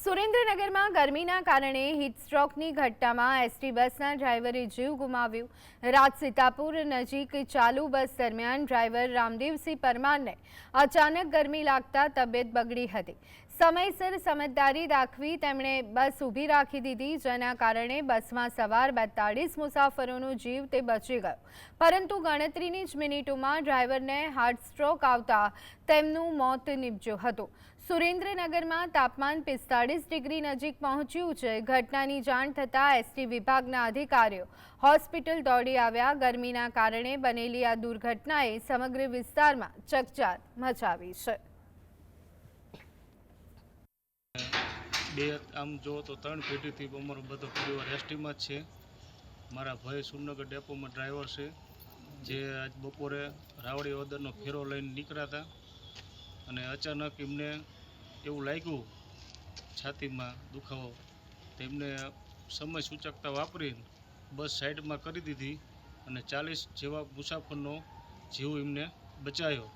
સુરેન્દ્રનગરમાં ગરમીના કારણે હીટસ્ટ્રોકની ઘટનામાં એસટી બસના ડ્રાઈવરે જીવ ગુમાવ્યો। રાજસીતાપુર નજીક ચાલુ બસ દરમિયાન ડ્રાઈવર રામદેવસિંહ પરમારને અચાનક ગરમી લાગતા તબિયત બગડી હતી। સમયસર સમજદારી દાખવી તેમણે બસ ઊભી રાખી દીધી, જેના કારણે બસમાં સવાર 42 મુસાફરોનો જીવ તે બચી ગયો। પરંતુ ગણતરીની જ મિનિટોમાં ડ્રાઈવરને હાર્ટસ્ટ્રોક આવતા તેમનું મોત નીપજ્યું હતું। સુરેન્દ્રનગરમાં તાપમાન 45 ડિગ્રી નજીક પહોંચ્યું છે। ઘટનાની જાણ થતાં એસટી વિભાગના અધિકારીઓ હોસ્પિટલ દોડી આવ્યા। ગરમીના કારણે બનેલી આ દુર્ઘટનાએ સમગ્ર વિસ્તારમાં ચકચાર મચાવી છે। આમ જો તો 3 પેઢીથી અમારો બધો પરિવાર એસટીમાં જ છે। મારા ભાઈ સુરનગર ડેપોમાં ડ્રાઈવર છે, જે આજ બપોરે રાવડી ઓદરનો ફેરો લઈને નીકળ્યા હતા અને અચાનક એમને એવું લાગ્યું છાતીમાં દુખાવો, તેમને સમય સૂચકતા વાપરીને બસ સાઈડમાં કરી દીધી અને 40 જેવા મુસાફરનો જીવ એમને બચાવ્યો।